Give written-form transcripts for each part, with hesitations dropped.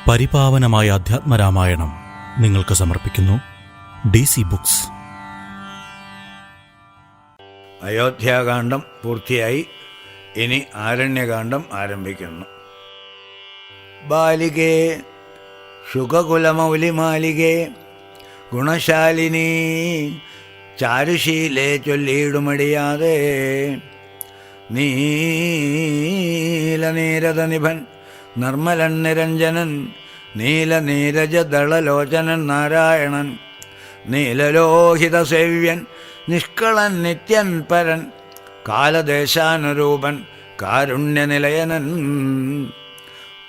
പരിപാവനമായ അധ്യാത്മരാമായണം നിങ്ങൾക്ക് സമർപ്പിക്കുന്നു DC books. അയോധ്യാകാന്ഡം പൂർത്തിയായി. ഇനി ആരണ്യകാന്ഡം ആരംഭിക്കുന്നു. ബാലികേ ശുഖകുലമൗലിമാലികേ ഗുണശാലിനീ ചാരുശീലേ ചൊല്ലിയിടുമടിയാതെ നീലനീരതനിഭൻ നിർമ്മലൻ നിരഞ്ജനൻ നീലനീരജദളലോചനൻ നാരായണൻ നീലലോഹിതസേവ്യൻ നിഷ്കളൻ നിത്യൻ പരൻ കാലദേശാനുരൂപൻ കാരുണ്യനിലയനൻ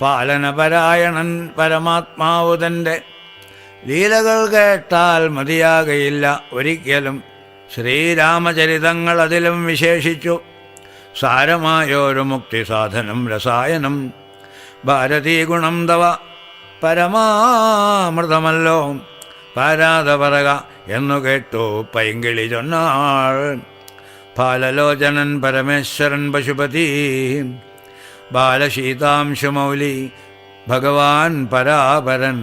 പാലനപരായണൻ പരമാത്മാവു തൻ്റെ ലീലകൾ കേട്ടാൽ മതിയാകയില്ല ഒരിക്കലും. ശ്രീരാമചരിതങ്ങൾ അതിലും വിശേഷിച്ചു സാരമായൊരു മുക്തിസാധനം രസായനം. ഭാരതീ ഗുണം തവ പരമാമൃതമല്ലോ പാരാതെ പറക എന്നു കേട്ടു പൈങ്കിളി ചൊന്നാൾ. ബാലലോചനൻ പരമേശ്വരൻ പശുപതി ബാലശീതാംശുമൗലി ഭഗവാൻ പരാപരൻ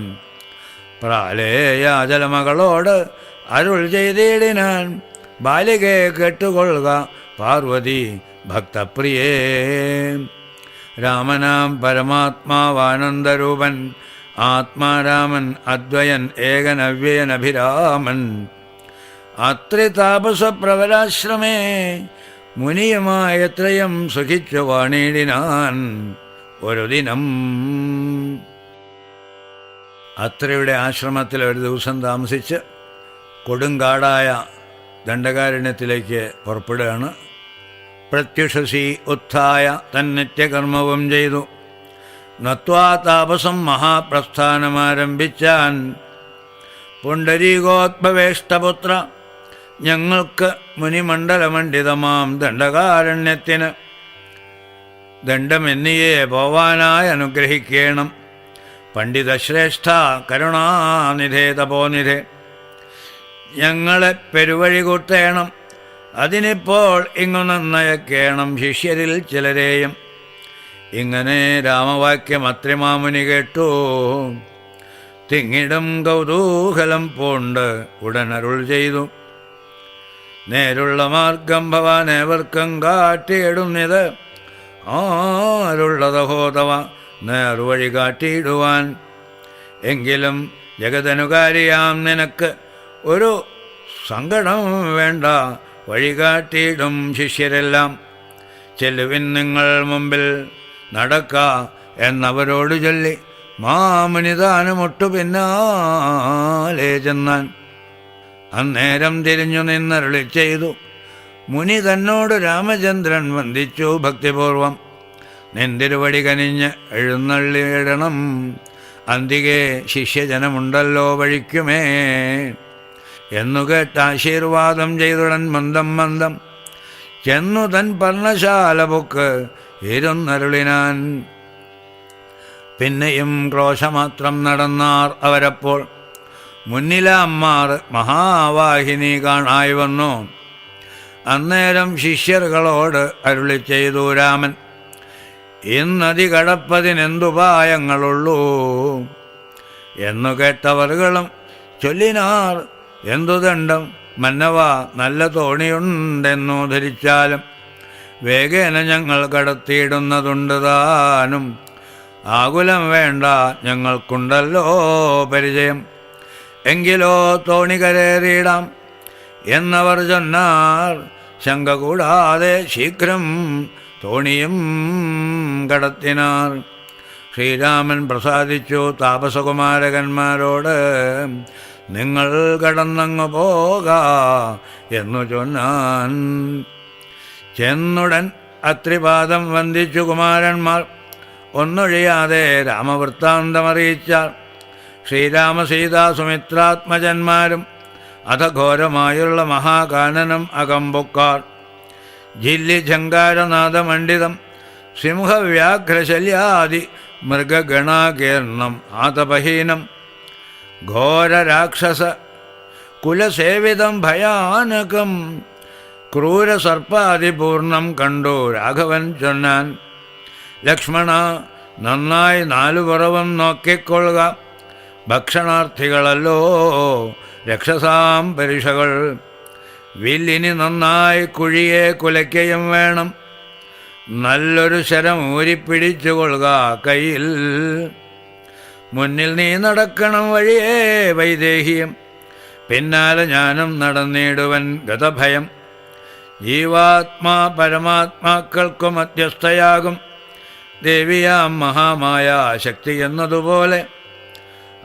പ്രാലേയാചലമകളോട് അരുൾ ചെയ്തിടിനാൻ. ബാലികയെ കേട്ടുകൊള്ളുക പാർവതി ഭക്തപ്രിയേ. രാമനാം പരമാത്മാവാനന്ദരൂപൻ ആത്മാരാമൻ അദ്വയൻ ഏകനവ്യയനഭിരാമൻ അത്രിതാപസപ്രവരാശ്രമേ മുനിയുമായത്രയും സുഖിച്ചു വാണിടിനാൻ ഒരു ദിനം. അത്രയുടെ ആശ്രമത്തിൽ ഒരു ദിവസം താമസിച്ച് കൊടുങ്കാടായ ദണ്ഡകാരണ്യത്തിലേക്ക് പുറപ്പെടുകയാണ്. പ്രത്യുഷസി ഉത്ഥായ തന്നിത്യകർമ്മവും ചെയ്തു നത്വാ താപസം മഹാപ്രസ്ഥാനമാരംഭിച്ചാൻ. പുണ്ടരീകോദ്ഭവേഷ്ടപുത്ര ഞങ്ങൾക്ക് മുനിമണ്ഡലമണ്ഡിതമാം ദണ്ഡകാരണ്യത്തിന് ദണ്ഡമെന്നിയെ പോവാനായി അനുഗ്രഹിക്കണം. പണ്ഡിതശ്രേഷ്ഠ കരുണാനിധേ തപോനിധേ ഞങ്ങളെ പെരുവഴി കൂട്ടേണം. അതിനിപ്പോൾ ഇങ്ങു നന്നയക്കേണം ശിഷ്യരിൽ ചിലരെയും. ഇങ്ങനെ രാമവാക്യം അത്രിമാമുനി കേട്ടു തിങ്ങിടും കൗതൂഹലം പൂണ്ട് ഉടനരുൾ ചെയ്തു. നേരുള്ള മാർഗം ഭവാനേവർക്കും കാട്ടിയിടുന്നിത് ആരുള്ളതഹോതവ നേർവഴി കാട്ടിയിടുവാൻ. എങ്കിലും ജഗതനുകാരിയാം നിനക്ക് ഒരു സങ്കടം വേണ്ട, വഴികാട്ടിയിടും ശിഷ്യരെല്ലാം. ചെല്ലുവിൻ നിങ്ങൾ മുമ്പിൽ നടക്ക എന്നവരോട് ചൊല്ലി മാമുനിതാനുമൊട്ടു പിന്നാലെ ചെന്നാൻ. അന്നേരം തിരിഞ്ഞു നിന്നരുളി ചെയ്തു. മുനി തന്നോട് രാമചന്ദ്രൻ വന്ദിച്ചു ഭക്തിപൂർവം. നിന്തിരുവടി കനിഞ്ഞ് എഴുന്നള്ളിയിടണം. അന്തികെ ശിഷ്യജനമുണ്ടല്ലോ വഴിക്കുമേ എന്നു കേട്ട് ആശീർവാദം ചെയ്തുടൻ മന്ദം മന്ദം ചെന്നു തൻ പർണശാല പൊക്ക് ഇരുന്നരുളിനാൻ. പിന്നെയും ക്രോശമാത്രം നടന്നാർ അവരപ്പോൾ. മുന്നിലാമ്മാർ മഹാവാഹിനി കാണായി വന്നു. അന്നേരം ശിഷ്യർകളോട് അരുളി ചെയ്തു രാമൻ. ഇന്നതി കടപ്പതിനെന്തുപായങ്ങളുള്ളൂ എന്നു കേട്ടവർകളും ചൊല്ലിനാർ. എന്തു ദണ്ഡം മന്നവ, നല്ല തോണിയുണ്ടെന്നു ധരിച്ചാലും വേഗേന ഞങ്ങൾ കടത്തിയിടുന്നതുണ്ട് താനും. ആകുലം വേണ്ട, ഞങ്ങൾക്കുണ്ടല്ലോ പരിചയം. എങ്കിലോ തോണി കരേറിയിടാം എന്നവർ ചൊന്നാർ. ശങ്ക കൂടാതെ ശീഘ്രം തോണിയും കടത്തിനാർ. ശ്രീരാമൻ പ്രസാദിച്ചു താപസകുമാരകന്മാരോട്. നിങ്ങൾ കടന്നങ്ങു പോക എന്നു ചൊന്നാൻ. ചെന്നുടൻ അത്രിപാദം വന്ദിച്ചു കുമാരന്മാർ. ഒന്നൊഴിയാതെ രാമവൃത്താന്തമറിയിച്ചാൽ. ശ്രീരാമസീതാ സുമിത്രാത്മജന്മാരും അധഘോരമായുള്ള മഹാകാനനം അകമ്പൊക്കാർ. ജില്ലി ഝങ്കാരനാഥമണ്ഡിതം സിംഹവ്യാഘ്രശല്യാദി മൃഗഗണാകീർണം ആതപഹീനം ഘോരരാക്ഷസ കുലസേവിതം ഭയാനകം ക്രൂരസർപ്പാതിപൂർണം കണ്ടു രാഘവൻ ചൊന്നാൻ. ലക്ഷ്മണ, നന്നായി നാലുപുറവും നോക്കിക്കൊള്ളുക. ഭക്ഷണാർത്ഥികളല്ലോ രക്ഷസാം പരീക്ഷകൾ. വില്ലിനി നന്നായി കുഴിയെ കുലയ്ക്കുകയും വേണം. നല്ലൊരു ശരം ഊരിപ്പിടിച്ചുകൊള്ളുക കയ്യിൽ. മുന്നിൽ നീ നടക്കണം വഴിയേ വൈദേഹിയം, പിന്നാലെ ഞാനും നടന്നിടുവൻ ഗതഭയം. ജീവാത്മാ പരമാത്മാക്കൾക്കു മധ്യസ്ഥയാകും ദേവിയാം മഹാമായ ശക്തി എന്നതുപോലെ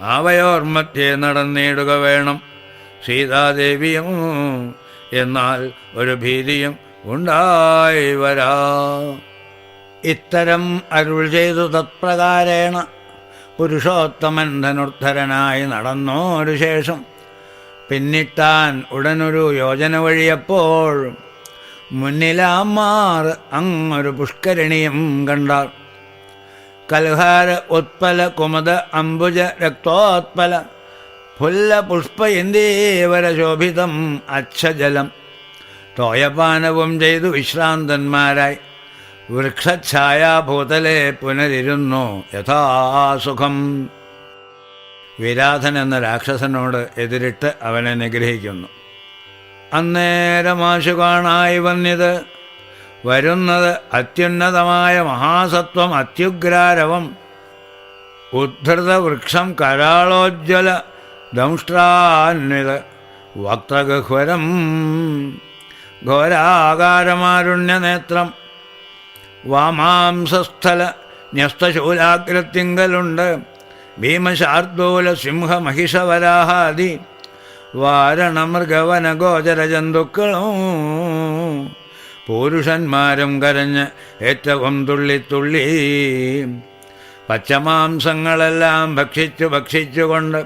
അവയോർ മധ്യേ നടന്നിടുക വേണം സീതാദേവിയും. എന്നാൽ ഒരു ഭീതിയും ഉണ്ടായി വരാ. ഇത്തരം അരുൾ ചെയ്തു തത്പ്രകാരേണ പുരുഷോത്തമൻ ധനുർധരനായി നടന്നോരു ശേഷം പിന്നിട്ടാൻ ഉടനൊരു യോജന വഴിയപ്പോൾ മുന്നിലാമാർ അങ്ങൊരു പുഷ്കരിണിയും കണ്ടാൾ. കൽഹാര ഉത്പല കുമുദ അംബുജ രക്തോത്പല ഫുല്ല പുഷ്പ ഇന്ദീവര ശോഭിതം അച്ഛജലം. തോയപാനവും ചെയ്തു വിശ്രാന്തന്മാരായി വൃക്ഷഛായാഭൂതലെ പുനരിരുന്നു യഥാസുഖം. വിരാധൻ എന്ന രാക്ഷസനോട് എതിരിട്ട് അവനെ നിഗ്രഹിക്കുന്നു. അന്നേരമാശു കാണായി വന്നിത് വരുന്നത് അത്യുന്നതമായ മഹാസത്വം അത്യുഗ്രാരവം. ഉദ്ധൃത വൃക്ഷം കരാളോജ്വല ദംഷ്ട്രാന്വിത വക്ത്രഗഹ്വരം ഘോരാകാരമാരുണ്യനേത്രം. വാമാംസസ്ഥല ന്യസ്തശൂലാഗ്രത്തിങ്കലുണ്ട് ഭീമശാർദൂല സിംഹ മഹിഷവരാഹാദി വാരണമൃഗവന ഗോചര ജന്തുക്കളും പുരുഷന്മാരും കരഞ്ഞ് ഏറ്റവും തുള്ളിത്തുള്ളി പച്ചമാംസങ്ങളെല്ലാം ഭക്ഷിച്ചുകൊണ്ട്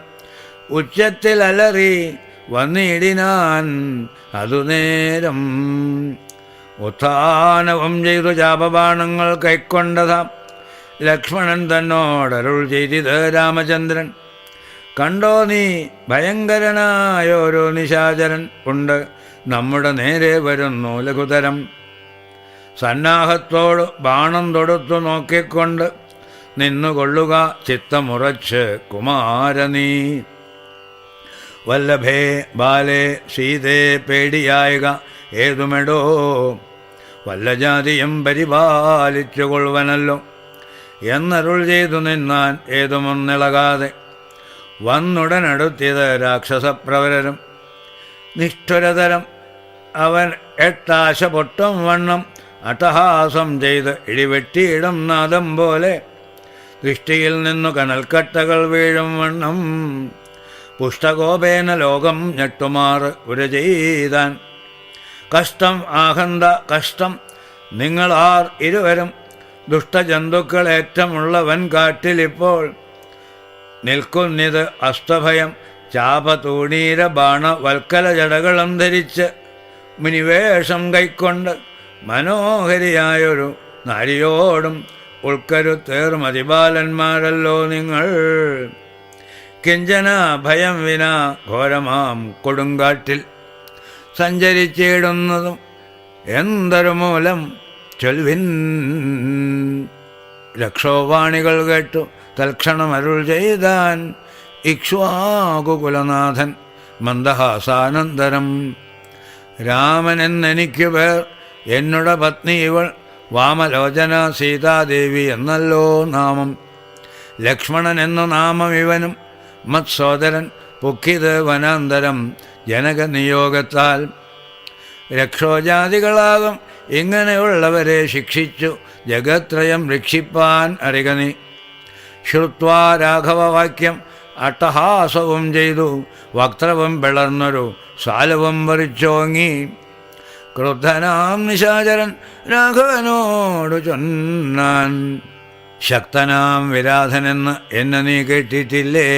ഉച്ചത്തിൽ അലറി വന്നിടിനാൻ അതുനേരം. ഉത്ഥാനവും ചെയ്തു ചാപബാണങ്ങൾ കൈക്കൊണ്ടതാം ലക്ഷ്മണൻ തന്നോടരുൾ ചെയ്തിത് രാമചന്ദ്രൻ. കണ്ടോ നീ ഭയങ്കരനായോരോ നിശാചരൻ ഉണ്ട് നമ്മുടെ നേരെ വരുന്നു ലഘുതരം. സന്നാഹത്തോട് ബാണം തൊടുത്തു നോക്കിക്കൊണ്ട് നിന്നുകൊള്ളുക ചിത്തമുറച്ച് കുമാരനീ. വല്ലഭേ ബാലേ സീതേ പേടിയായക ഏതുമെടോ വല്ല ജാതിയും പരിപാലിച്ചുകൊള്ളുവനല്ലോ എന്നരുൾ ചെയ്തു നിന്നാൻ ഏതുമൊന്നിളകാതെ. വന്നുടനടുത്തിയത് രാക്ഷസപ്രവരരും നിഷ്ഠുരതരം. അവൻ എട്ടാശ പൊട്ടും വണ്ണം അട്ടഹാസം ചെയ്ത് ഇടിവെട്ടിയിടും നാദം പോലെ ദൃഷ്ടിയിൽ നിന്നു കനൽക്കട്ടകൾ വീഴും വണ്ണം പുഷ്ടകോപേന ലോകം ഞെട്ടുമാറ് ഉര ചെയ്താൻ. കഷ്ടം ആഹന്ത കഷ്ടം നിങ്ങളാർ ഇരുവരും ദുഷ്ടജന്തുക്കളേറ്റമുള്ളവൻ കാട്ടിലിപ്പോൾ നിൽക്കുന്നിത് അസ്തഭയം. ചാപതൂണീര ബാണ വൽക്കല ജടകളും ധരിച്ച് മുനിവേഷം കൈക്കൊണ്ട് മനോഹരിയായൊരു നാരിയോടും ഉൾക്കരുത്തേർ മതിബാലന്മാരല്ലോ നിങ്ങൾ. കിഞ്ചന ഭയം വിനാ ഘോരമാം കൊടുങ്കാട്ടിൽ സഞ്ചരിച്ചിടുന്നതും എന്തൊരു മൂലം ചൊൽവിൻ. ലക്ഷോവാണികൾ കേട്ടു തൽക്ഷണം അരുൾ ചെയ്താൻ ഇക്ഷ്വാകുകുലനാഥൻ മന്ദഹാസാനന്തരം. രാമനെന്നെനിക്കു പേർ എന്നുടെ പത്നി ഇവൾ വാമലോചന സീതാദേവി എന്നല്ലോ നാമം. ലക്ഷ്മണൻ എന്നു നാമം ഇവനും മത്സോദരൻ പുക്കിത് വനാന്തരം ജനകനിയോഗത്താൽ. രക്ഷോജാതികളാകും ഇങ്ങനെയുള്ളവരെ ശിക്ഷിച്ചു ജഗത്രയം രക്ഷിപ്പാൻ അറികനി. ശ്രുത്വാ രാഘവവാക്യം അട്ടഹാസവും ചെയ്തു വക്ത്രവും പിളർന്നൊരു സാലവും വറിച്ചോങ്ങി. ക്രുദ്ധനാം നിശാചരൻ രാഘവനോട് ചൊന്നാൻ, ശക്തനാം വിരാധനെന്ന് എന്നെ നീ കേട്ടിട്ടില്ലേ?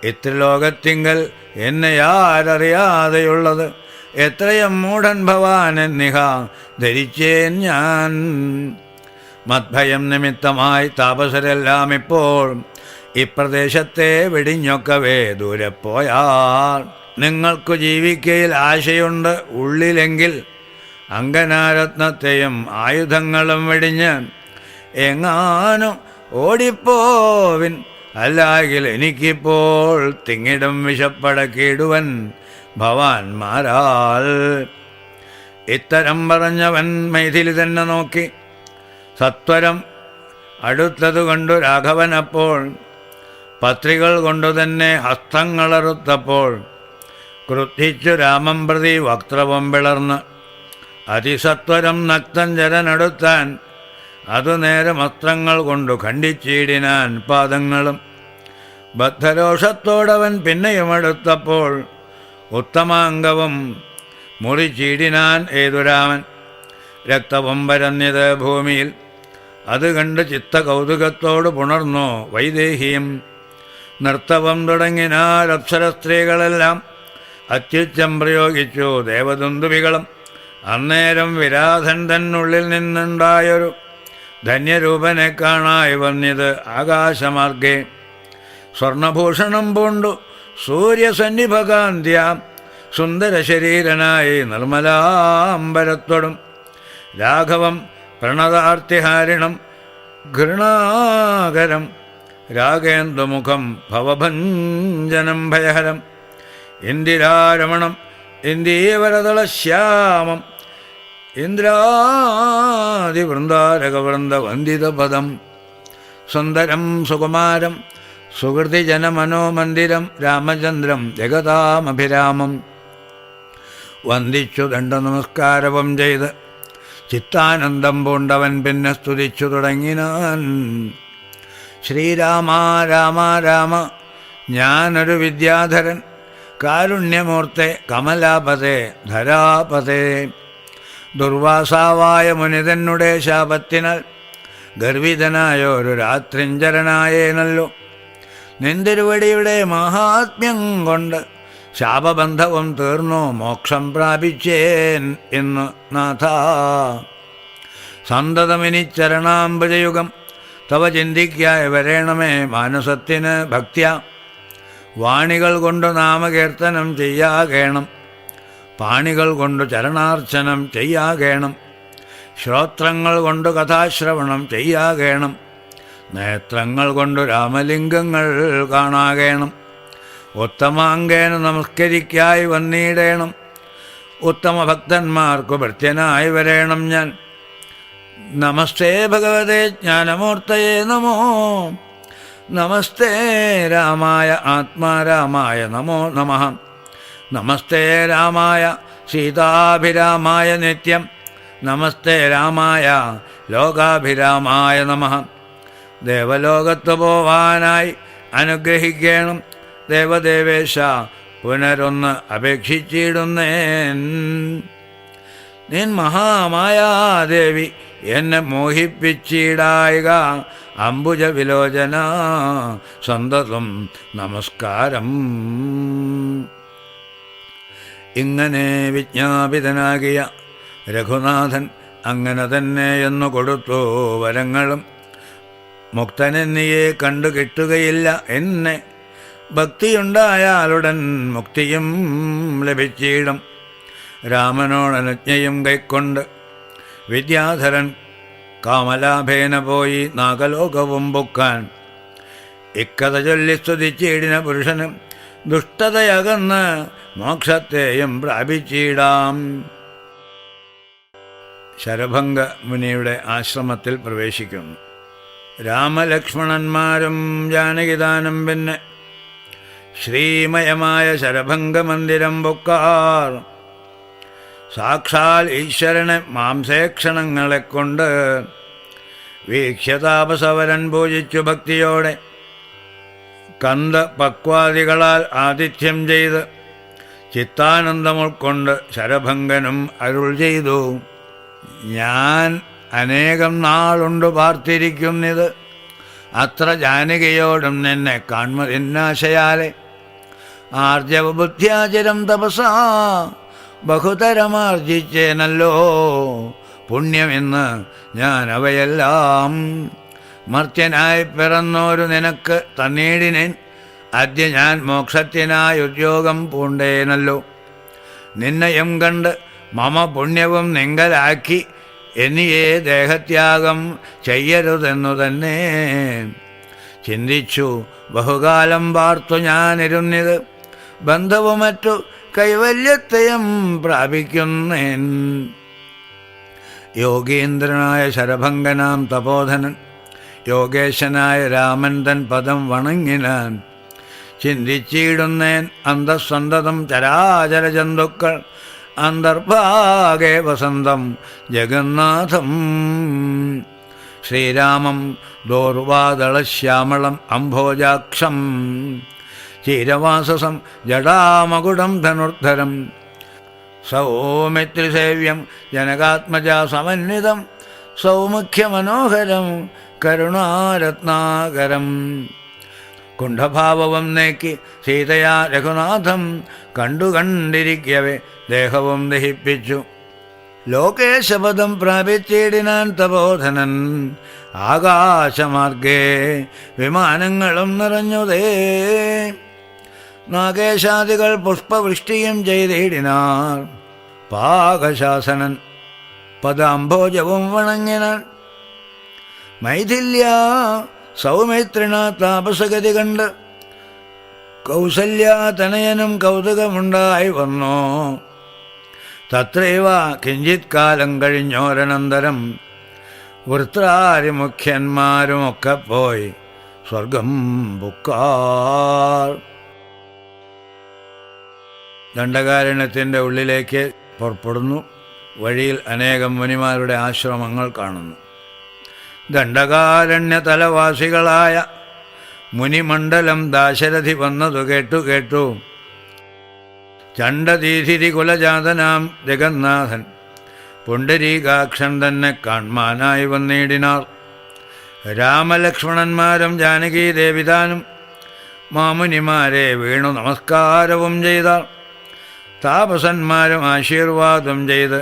ഇത്രലോകത്തിങ്കൽ എന്നെയാരറിയാതെയുള്ളത് എത്രയും മൂഢൻ ഭവാൻ എന്നിഹ ധരിച്ചേൻ ഞാൻ. മദ്ഭയം നിമിത്തമായി താപസരെല്ലാം ഇപ്പോൾ ഇപ്രദേശത്തെ വെടിഞ്ഞൊക്കവേ ദൂരെ പോയാൽ നിങ്ങൾക്കു ജീവിക്കയിൽ ആശയുണ്ട് ഉള്ളിലെങ്കിൽ അങ്കനാരത്നത്തെയും ആയുധങ്ങളും വെടിഞ്ഞ് എങ്ങാനും ഓടിപ്പോവിൻ, അല്ലാകിൽ എനിക്കിപ്പോൾ തിങ്ങിടും വിശപ്പടക്കിടുവൻ ഭവാന്മാരാൽ. ഇത്തരം പറഞ്ഞവൻ മൈഥിലി തന്നെ നോക്കി സത്വരം അടുത്തതു കണ്ടു രാഘവനപ്പോൾ. പത്രികൾ കൊണ്ടു തന്നെ ഹസ്തങ്ങളറുത്തപ്പോൾ ക്രുദ്ധിച്ചു രാമം പ്രതി വക്ത്രവും പിളർന്ന് അതിസത്വരം നക്തഞ്ചരനടുത്താൻ. അതു നേരം അസ്ത്രങ്ങൾ കൊണ്ടു ഖണ്ഡിച്ചിടിനാൻ പാദങ്ങളും. ബദ്ധരോഷത്തോടവൻ പിന്നെയും അടുത്തപ്പോൾ ഉത്തമാംഗവും മുറിച്ചീടിനാൻ ഏതുരാമൻ. രക്തവും പരഞ്ഞത് ഭൂമിയിൽ അത് കണ്ട് ചിത്തകൗതുകത്തോട് പുണർന്നു വൈദേഹിയും. നൃത്തവും തുടങ്ങിനാൽ അപ്സരസ്ത്രീകളെല്ലാം അത്യുച്ചം പ്രയോഗിച്ചു ദേവദുന്ദുഭികളും. അന്നേരം വിരാധൻ തന്നുള്ളിൽ നിന്നുണ്ടായൊരു ധന്യരൂപനെ കാണായി വന്നിത് ആകാശമാർഗേ. സ്വർണഭൂഷണം പൂണ്ടു സൂര്യസന്നിഭകാന്ത്യ സുന്ദരശരീരനായി നിർമ്മലാംബരത്തോടും രാഘവം പ്രണതാർത്തിഹാരിണം ഘൃണാകരം രാഗേന്ദുമുഖം ഭവഭഞ്ജനം ഭയഹരം. ഇന്ദിരാരമണം ഇന്ദീവരതളശ്യാമം ഇന്ദ്രാദിവൃന്ദാരകവൃന്ദവന്ദിതപദം സുന്ദരം സുകുമാരം സുഹൃതിജനമനോമന്ദിരം രാമചന്ദ്രം ജഗതാമഭിരാമം. വന്ദിച്ചു ദണ്ഡനമസ്കാരവും ചെയ്ത് ചിത്താനന്ദം പൂണ്ടവൻ പിന്നെ സ്തുതിച്ചു തുടങ്ങിനാൻ. ശ്രീരാമ രാമ രാമ ഞാനൊരു വിദ്യാധരൻ കാരുണ്യമൂർത്തെ കമലാപതേ ധരാപതേ. ദുർവാസാവായ മുനിതന്നുടെ ശാപത്തിനാൽ ഗർവിതനായൊരു രാത്രിഞ്ചരനായേനല്ലോ. നിന്തിരുവടിയുടെ മഹാത്മ്യം കൊണ്ട് ശാപബന്ധവും തീർന്നു മോക്ഷം പ്രാപിച്ചേൻ ഇന്ന് നാഥ. സന്തതമിനി ചരണാംബുജയുഗം തവ ചിന്തിക്കായി വരേണമേ മാനസത്തിന് ഭക്ത്യ. വാണികൾ കൊണ്ടു നാമകീർത്തനം ചെയ്യാകേണം, പാണികൾ കൊണ്ടു ചരണാർച്ചനം ചെയ്യാകേണം, ശ്രോത്രങ്ങൾ കൊണ്ടു കഥാശ്രവണം ചെയ്യാകേണം, നേത്രങ്ങൾ കൊണ്ടു രാമലിംഗങ്ങൾ കാണാകേണം. ഉത്തമാംഗേന നമസ്കരിക്കായി വന്നിടേണം, ഉത്തമ ഭക്തന്മാർക്കു ഭൃത്യനായി വരേണം ഞാൻ. നമസ്തേ ഭഗവതേ ജ്ഞാനമൂർത്തയേ നമോ. നമസ്തേ രാമായ ആത്മാരാമായ നമോ നമഃ. നമസ്തേ രാമായ സീതാഭിരാമായ നിത്യം. നമസ്തേ രാമായ ലോകാഭിരാമായ നമഃ. ദേവലോകത്ത് പോവാനായി അനുഗ്രഹിക്കണം ദേവദേവേശ, പുനരൊന്ന് അപേക്ഷിച്ചിടുന്നേൻ. നിൻ മഹാമായാദേവി എന്നെ മോഹിപ്പിച്ചിടായിക അംബുജ വിലോചന സന്തതം നമസ്കാരം. ഇങ്ങനെ വിജ്ഞാപിതനാകിയ രഘുനാഥൻ അങ്ങനെ തന്നെ എന്നു കൊടുത്തു വരങ്ങളും. മുക്തനെന്നിയെ കണ്ടു കിട്ടുകയില്ല എന്നെ, ഭക്തിയുണ്ടായാലുടൻ മുക്തിയും ലഭിച്ചിടും. രാമനോടനുജ്ഞയും കൈക്കൊണ്ട് വിദ്യാധരൻ കാമലാഭേന പോയി നാഗലോകവും പൊക്കാൻ. ഇക്കഥ ചൊല്ലി സ്തുതിച്ചിടിന പുരുഷനും ദുഷ്ടതയകന്ന് മോക്ഷത്തെയും പ്രാപിച്ചിടാം. ശരഭംഗ മുനിയുടെ ആശ്രമത്തിൽ പ്രവേശിക്കുന്നു. രാമലക്ഷ്മണന്മാരും ജാനകിദാനം പിന്നെ ശ്രീമയമായ ശരഭംഗ മന്ദിരം പൊക്കാർ. സാക്ഷാൽ ഈശ്വരനെ മാംസേക്ഷണങ്ങളെ കൊണ്ട് വീക്ഷ്യതാപസവരൻ പൂജിച്ചു ഭക്തിയോടെ കന്ദ പക്വാദികളാൽ ആതിഥ്യം ചെയ്ത് ചിത്താനന്ദം ഉൾക്കൊണ്ട് ശരഭംഗനും അരുൾ ചെയ്തു. ഞാൻ അനേകം നാളുണ്ട് പാർത്തിരിക്കുന്നിത്, അത്ര ജാനകിയോടും നിന്നെ കാൺമതിന്നാശയാലെ. ആർജവബുദ്ധ്യാചരം തപസാ ബഹുതരമാർജിച്ചേനല്ലോ പുണ്യമെന്ന് ഞാൻ അവയെല്ലാം. മർത്യനായി പിറന്നോരു നിനക്ക് തന്നീടിനേൻ, അദ്യ ഞാൻ മോക്ഷത്തിനായി ഉദ്യോഗം പൂണ്ടേനല്ലോ. നിന്നയം കണ്ട് മമ പുണ്യവും നിങ്കലാക്കി എന്നിയെ ദേഹത്യാഗം ചെയ്യരുതെന്നു തന്നെ ചിന്തിച്ചു ബഹുകാലം പാർത്തു ഞാനിരുന്നിത് ബന്ധവും മറ്റു കൈവല്യത്തെയും പ്രാപിക്കുന്നേൻ. യോഗീന്ദ്രനായ ശരഭംഗനാം തപോധനൻ യോഗേശനായ രാമൻ തൻ പദം വണങ്ങിനാൻ. ചിന്തിച്ചിടുന്നേൻ അന്തസ്സന്തതം ചരാചര ജന്തുക്കൾ അന്തർഭാഗേ വസന്തം ജഗന്നാഥം. ശ്രീരാമം ദോർവാദളശ്യാമളം അംഭോജാക്ഷം ചീരവാസസം ജടാമകുടം ധനുർധരം സൗമിത്രിസേവ്യം ജനകാത്മജാ സമന്വിതം സൗമുഖ്യമനോഹരം കരുണാരത്നാകരം. കുണ്ഠഭാവവും നേക്കി സീതയാ രഘുനാഥം കണ്ടിരിക്കവേ ദേഹവും ദഹിപ്പിച്ചു. ലോകേശപദം പ്രാപിച്ചിടിനാൻ തപോധനൻ ആകാശമാർഗേ വിമാനങ്ങളും നിറഞ്ഞുതേ. നാഗേശാദികൾ പുഷ്പവൃഷ്ടിയും ചെയ്തിടിനാർ. പാകശാസനൻ പദാംഭോജവും വണങ്ങിനാൻ. മൈഥില്യ സൗമിത്രിണ താപസഗതി കണ്ട് കൗസല്യാതനയനും കൗതുകമുണ്ടായി വന്നു. തത്രൈവ കിഞ്ചിത് കാലം കഴിഞ്ഞോരനന്തരം വൃത്രാരിമുഖ്യന്മാരുമൊക്കെ പോയി സ്വർഗം പുക്കാർ. ദണ്ഡകാരണ്യത്തിൻ്റെ ഉള്ളിലേക്ക് പുറപ്പെടുന്നു. വഴിയിൽ അനേകം മുനിമാരുടെ ആശ്രമങ്ങൾ കാണുന്നു. ദണ്ഡകാരണ്യ തലവാസികളായ മുനിമണ്ഡലം ദാശരഥി വന്നതു കേട്ടു ചണ്ഡതീഥിരി കുലജാതനാം ജഗന്നാഥൻ പുണ്ടരീകാക്ഷൻ തന്നെ കാൺമാനായി വന്നിടിനാർ. രാമലക്ഷ്മണന്മാരും ജാനകീ ദേവിതാനും മാമുനിമാരെ വീണു നമസ്കാരവും ചെയ്താർ. താപസന്മാരും ആശീർവാദം ചെയ്ത്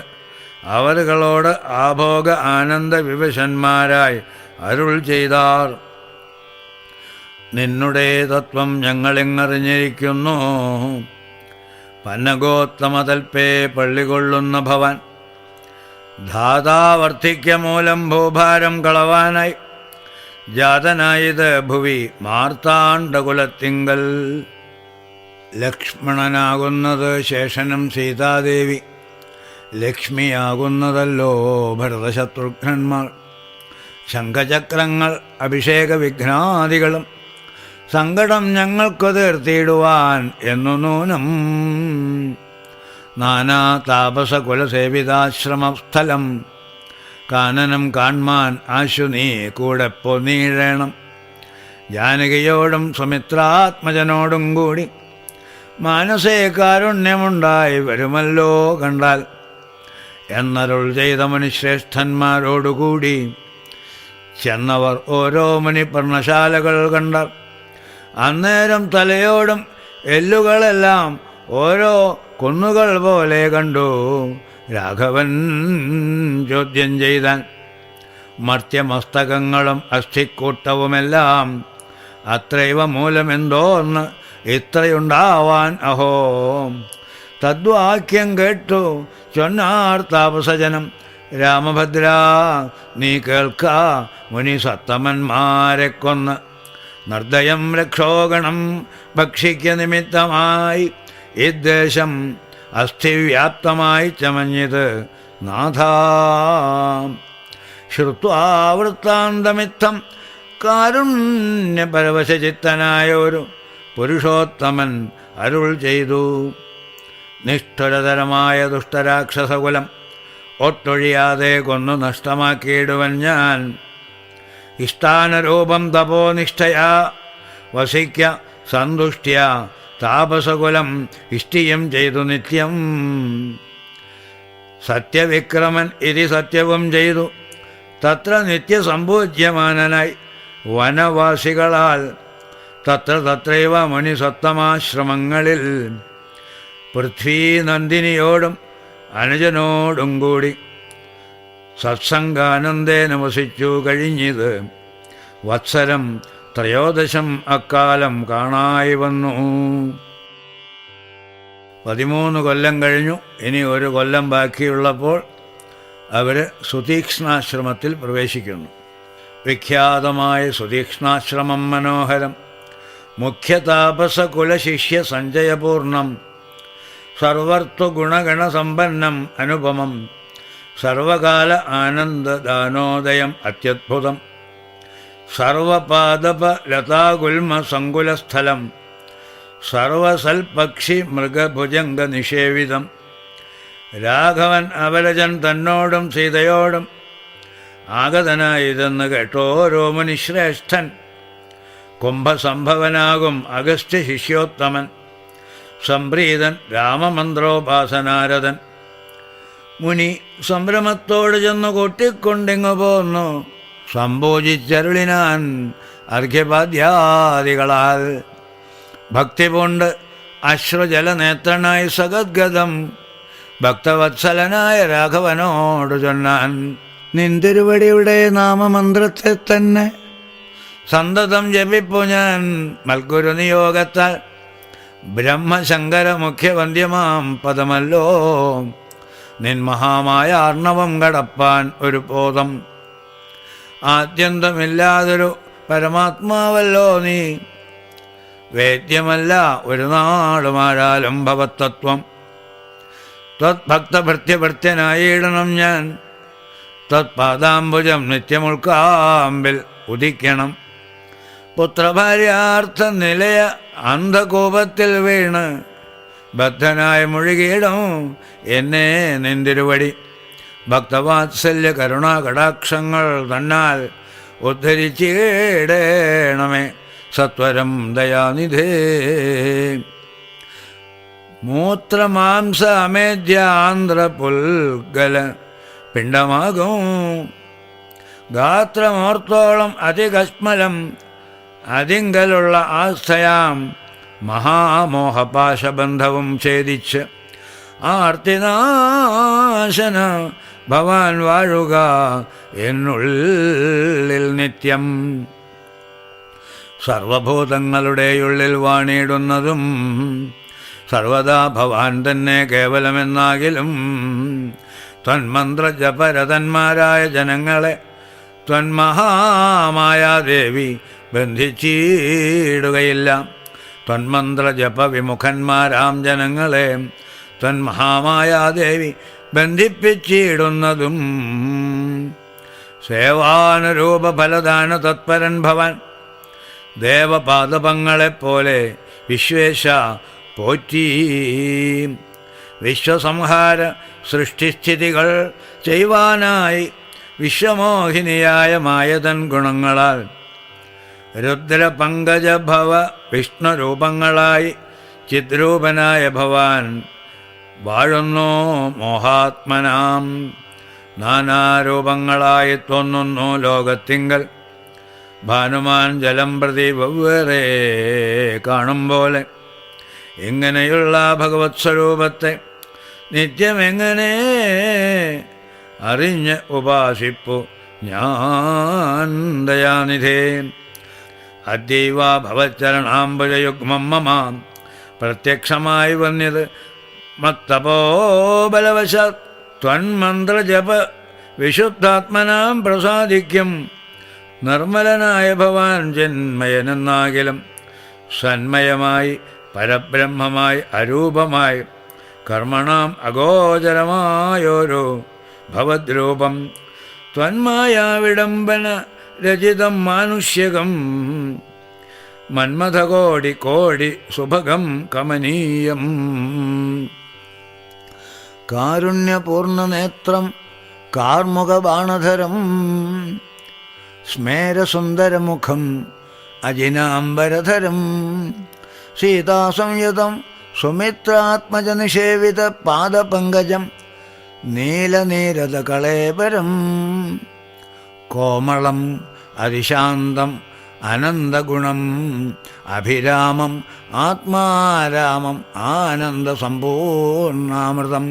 അവരുകളോട് ആഭോഗ ആനന്ദ വിവശന്മാരായി അരുൾ ചെയ്താർ. നിന്നുടെ തത്വം ഞങ്ങളിങ്ങറിഞ്ഞിരിക്കുന്നു. പന്നഗോത്തമതൽപ്പേ പള്ളികൊള്ളുന്ന ഭവാൻ ധാതാവർത്തിക്ക മൂലം ഭൂഭാരം കളവാനായി ജാതനായത് ഭുവി മാർത്താണ്ഡകുലത്തിങ്കൽ. ലക്ഷ്മണനാകുന്നത് ശേഷനും സീതാദേവി, ലക്ഷ്മിയാകുന്നതല്ലോ ഭരതശത്രുഘ്നന്മാർ. ശംഖചക്രങ്ങൾ അഭിഷേക വിഘ്നാദികളും സങ്കടം ഞങ്ങൾക്കു തീർത്തിയിടുവാൻ എന്നു നൂനം. നാനാ താപസകുലസേവിതാശ്രമസ്ഥലം കാനനം കാൺമാൻ ആശു നീ കൂടെ പൊന്നീഴേണം. ജാനകിയോടും സുമിത്രാത്മജനോടും കൂടി മാനസേ കാരുണ്യമുണ്ടായി വരുമല്ലോ കണ്ടാൽ എന്നരുൾ ചെയ്ത മുനിശ്രേഷ്ഠന്മാരോടുകൂടി ചെന്നവർ ഓരോ മുനിപർണശാലകൾ കണ്ടാർ. അന്നേരം തലയോടും എല്ലുകളെല്ലാം ഓരോ കുന്നുകൾ പോലെ കണ്ടു. രാഘവൻ ചോദ്യം ചെയ്താൻ മർത്യമസ്തകങ്ങളും അസ്ഥിക്കൂട്ടവുമെല്ലാം അത്രൈവ മൂലമെന്തോന്ന് ഇത്രയുണ്ടാവാൻ അഹോ. തദ്വാക്യം കേട്ടു ചൊന്നാർ താപസജനം രാമഭദ്ര നീ കേൾക്ക മുനി സത്തമന്മാരെ കൊന്ന് നിർദ്ദയം രക്ഷോഗണം ഭക്ഷിക്ക നിമിത്തമായി ഇദ്ദേശം അസ്ഥിവ്യാപ്തമായി ചമഞ്ഞത് നാഥ. ശ്രുത്വാ വൃത്താന്തമിത്തം കാരുണ്യപരവശചിത്തനായ ഒരു പുരുഷോത്തമൻ അരുൾ ചെയ്തു. നിഷ്ഠുരതരമായ ദുഷ്ടരാക്ഷസകുലം ഒട്ടൊഴിയാതെ കൊന്നു നഷ്ടമാക്കിയിടുവൻ ഞാൻ. ഇഷ്ടാനരൂപം തപോനിഷ്ഠയാ വസിക്ക സന്തുഷ്ട്യ താപസകുലം ഇഷ്ടിയം ചെയ്തു നിത്യം. സത്യവിക്രമൻ ഇതി സത്യവും ചെയ്തു തത്ര നിത്യസമ്പൂജ്യമാനനായി വനവാസികളാൽ തത്രൈവ മുനിസത്തമാശ്രമങ്ങളിൽ പൃഥ്വീനന്ദിനിയോടും അനുജനോടും കൂടി സത്സംഗാനന്ദേന വസിച്ചു കഴിഞ്ഞത് വത്സരം ത്രയോദശം അക്കാലം കാണായി വന്നു. 13 കൊല്ലം കഴിഞ്ഞു. ഇനി 1 കൊല്ലം ബാക്കിയുള്ളപ്പോൾ അവർ സുതീക്ഷ്ണാശ്രമത്തിൽ പ്രവേശിക്കുന്നു. വിഖ്യാതമായ സുതീക്ഷ്ണാശ്രമം മനോഹരം, മുഖ്യതാപസകുലശിഷ്യ സഞ്ജയപൂർണം, സർവർത്തുഗുണഗണസമ്പന്നം അനുപമം, സർവകാല ആനന്ദദാനോദയം അത്യദ്ഭുതം, സർവപാദപലതാഗുൽമസങ്കുലസ്ഥലം, സർവസൽപക്ഷി മൃഗഭുജംഗനിഷേവിതം. രാഘവൻ അവലജൻ തന്നോടും സീതയോടും ആഗതനായിതെന്ന് കേട്ടോരോ മുനിശ്രേഷ്ഠൻ, കുംഭസംഭവനാകും അഗസ്ത്യ ശിഷ്യോത്തമൻ, സംപ്രീതൻ രാമമന്ത്രോപാസനാരദൻ. മുനി സംഭ്രമത്തോട് ചെന്നു കൂട്ടിക്കൊണ്ടിങ്ങു പോന്നു, സംഭോജിച്ചരുളിനാൻ അർഘ്യപാദ്യാദികളാൽ. ഭക്തി പൂണ്ട് അശ്രുജലനേത്രനായി സഗദ്ഗതം ഭക്തവത്സലനായ രാഘവനോട് ചൊന്നാൻ, നിന്തിരുവടിയുടെ നാമമന്ത്രത്തെ തന്നെ സന്തതം ജപിപ്പു ഞാൻ മൽഗുരു നിയോഗത്താൽ. ബ്രഹ്മശങ്കര മുഖ്യവന്ദ്യമാം പദമല്ലോ നിൻമഹാമായ ആർണവം കടപ്പാൻ ഒരു ബോധം. ആദ്യന്തമില്ലാതൊരു പരമാത്മാവല്ലോ നീ, വേദ്യമല്ല ഒരു നാളുമാരാലും ഭവത്തത്വം. ത്വത്ഭക്തഭൃത്യഭൃത്യനായിടണം ഞാൻ, ത്വത്പാദാംബുജം നിത്യമുൾക്കാമ്പിൽ ഉദിക്കണം. പുത്രഭാര്യാർത്ഥ നിലയ അന്ധകോപത്തിൽ വീണ് ബദ്ധനായി മുഴുകിയിടും എന്നെ നിന്തിരുവടി. ഭക്തവാത്സല്യ കരുണാകടാക്ഷങ്ങൾ തന്നാൽ ഉദ്ധരിച്ചിടേണമേ സത്വരം ദയാനിധേ. മൂത്രമാംസ അമേദ്യ ആന്ധ്രപുൽഗല പിണ്ടമാകും, ഗാത്രമോർത്തോളം അതികശ്മലം അതിങ്കലുള്ള ആസ്ഥയാം. മഹാമോഹപാശബന്ധവും ഛേദിച്ച് ആർത്തിനാശന ഭവാൻ വാഴുക എന്നുള്ളിൽ നിത്യം. സർവഭൂതങ്ങളുടെ ഉള്ളിൽ വാണിടുന്നതും സർവദാ ഭവാൻ തന്നെ കേവലമെന്നാകിലും, ത്വന്മന്ത്രജപരതന്മാരായ ജനങ്ങളെ ത്വന്മഹാമായാദേവി ബന്ധിച്ചിടുകയില്ല. ത്വന്മന്ത്രജപ വിമുഖന്മാരാം ജനങ്ങളെ ത്വന്മഹാമായാദേവി ബന്ധിപ്പിച്ചിടുന്നതും. സേവാനുരൂപ ഫലദാന തത്പരൻ ഭവാൻ, ദേവപാദപങ്ങളെപ്പോലെ വിശ്വേശ പോറ്റി. വിശ്വസംഹാര സൃഷ്ടിസ്ഥിതികൾ ചെയ്യുവാനായി വിശ്വമോഹിനിയായ മായതൻ ഗുണങ്ങളാൽ രുദ്രപങ്കജഭവ വിഷ്ണുരൂപങ്ങളായി ചിദ്രൂപനായ ഭവാൻ വാഴുന്നു മോഹാത്മനാം. നാനാരൂപങ്ങളായി തോന്നുന്നു ലോകത്തിങ്കൽ, ഭാനുമാൻ ജലം പ്രതി വെവ്വേറെ കാണും പോലെ. ഇങ്ങനെയുള്ള ഭഗവത് സ്വരൂപത്തെ നിത്യമെങ്ങനെ അറിഞ്ഞ് ഉപാസിപ്പു ഞാൻ ദയാനിധേ. അദ്യൈവ ഭവച്ചരണാംബുജയുഗ്മം മമ പ്രത്യക്ഷമായി വന്നത് മത്തപോബലവശാത്. ത്വന്മന്ത്രജപ വിശുദ്ധാത്മനാം പ്രസാദിക്കും. നിർമ്മലനായ ഭവാൻ ജന്മയനെന്നാകിലും സന്മയമായി പരബ്രഹ്മമായി അരൂപമായി കർമ്മണാം അഗോചരമായോരോ ഭവദ്രൂപം. ത്വന്മായാവിഡംബന രചിതം മാനുഷ്യകം, മന്മഥകോടി കോടി സുഭഗം കമനീയം. കാരുണ്യപൂർണനേത്രം കാർമുകബാണധരം, സ്മേരസുന്ദരമുഖം അജിനാംബരധരം. സീതാസംയുതം സുമിത്രാത്മജനിഷേവിത പാദപങ്കജം നീലനീരദകളേബരം. കോമളം അതിശാന്തം അനന്തഗുണം അഭിരാമം ആത്മാരാമം ആനന്ദസമ്പൂർണാമൃതം.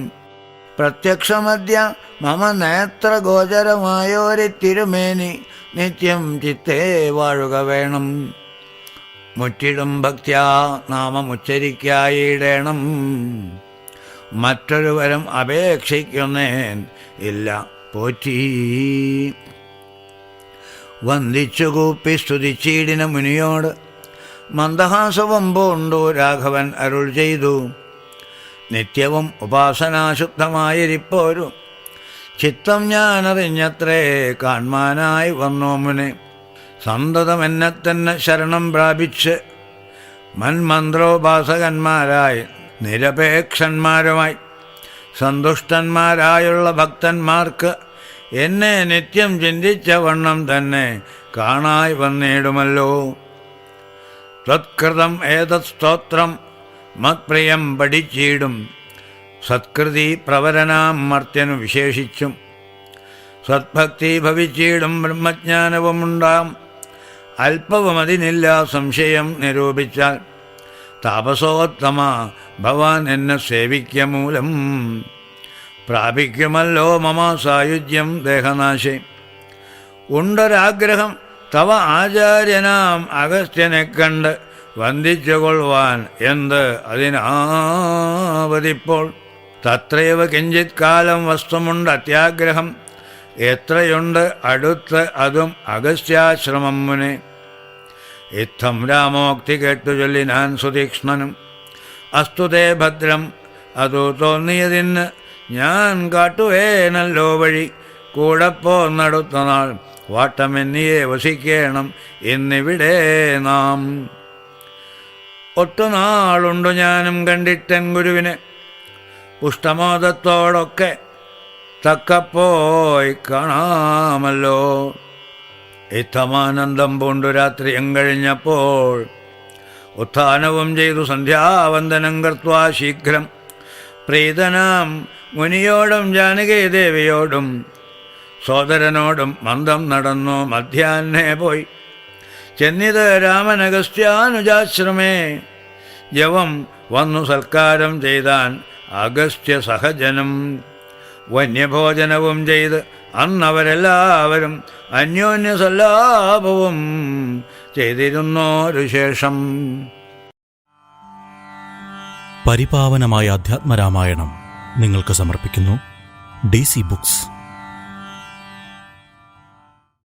പ്രത്യക്ഷമദ്യ മമ നേത്രഗോചരമായോരിത്തിരുമേനി നിത്യം ചിത്തേ വാഴുക വേണം. മുറ്റിടും ഭക്ത്യാ നാമമുച്ചരിക്കായിടേണം. മറ്റൊരു വരം അപേക്ഷിക്കുന്നേൻ ഇല്ല പോറ്റി. വന്ദിച്ചു കൂപ്പി സ്തുതിച്ചീടിന മുനിയോട് മന്ദഹാസവും പൂണ്ടു രാഘവൻ അരുൾ ചെയ്തു. നിത്യവും ഉപാസനാശുദ്ധമായിരിപ്പോരു ചിത്തം ഞാനറിഞ്ഞത്രേ കാൺമാനായി വന്നോ മുനെ. സന്തതം എന്നെ തന്നെ ശരണം പ്രാപിച്ച് മന്മന്ത്രോപാസകന്മാരായി നിരപേക്ഷന്മാരുമായി സന്തുഷ്ടന്മാരായുള്ള ഭക്തന്മാർക്ക് എന്നെ നിത്യം ചിന്തിച്ച വണ്ണം തന്നെ കാണായി വന്നിടുമല്ലോ. ത്വത്കൃതം ഏതത് സ്തോത്രം മത്പ്രിയം പഠിച്ചിടും. സത്കൃതി പ്രവരനാം മർത്യനു വിശേഷിച്ചും സദ്ഭക്തി ഭവിച്ചിടും. ബ്രഹ്മജ്ഞാനവുമുണ്ടാം അല്പവും അതിനില്ല സംശയം നിരൂപിച്ചാൽ. താപസോത്തമ ഭവാൻ എന്നെ സേവിക്ക മൂലം പ്രാപിക്കുമല്ലോ മമ സായുജ്യം ദേഹനാശേ. ഉണ്ടൊരാഗ്രഹം തവ ആചാര്യനാം അഗസ്ത്യനെ കണ്ട് വന്ദിച്ചുകൊള്ളുവാൻ എന്ത് അതിനാവതിപ്പോൾ. തത്രൈവ കിഞ്ചിത് കാലം വസ്തുമുണ്ട് അത്യാഗ്രഹം. എത്രയുണ്ട് അടുത്ത് അതും അഗസ്ത്യാശ്രമം മുനെ. ഇത്തം രാമോക്തി കേട്ടു ചൊല്ലിനാൻ സുതീക്ഷ്ണനും. അസ്തുതേ ഭദ്രം അതു തോന്നിയതിന് ഞാൻ കാട്ടുവേനല്ലോ വഴി. കൂടെ പോന്നടുത്ത നാൾ വാട്ടമെന്നിയെ വസിക്കേണം എന്നിവിടെ നാം. ഒട്ടുനാളുണ്ടു ഞാനും കണ്ടിട്ടൻ ഗുരുവിനെ. പുഷ്ടമോദത്തോടൊക്കെ തക്കപ്പോയി കാണാമല്ലോ. ഇത്തമാനന്ദം പൂണ്ടു രാത്രിയും കഴിഞ്ഞപ്പോൾ ഉത്ഥാനവും ചെയ്തു സന്ധ്യാവന്ദനം കർത്താ ശീഘ്രം. പ്രീതനാം മുനിയോടും ജാനകീദേവിയോടും സോദരനോടും മന്ദം നടന്നു മധ്യാഹ്നേ പോയി. ചെന്നിത് രാമനഗസ്ത്യാനുജാശ്രമേ. ജവം വന്നു സൽക്കാരം ചെയ്താൻ അഗസ്ത്യ സഹജനം. വന്യഭോജനവും ചെയ്ത് അന്നവരെല്ലാവരും അന്യോന്യ സല്ലാപവും ചെയ്തിരുന്നോരു ശേഷം. പരിപാവനമായ അധ്യാത്മരാമായണം നിങ്ങൾക്ക് സമർപ്പിക്കുന്നു DC ബുക്സ്.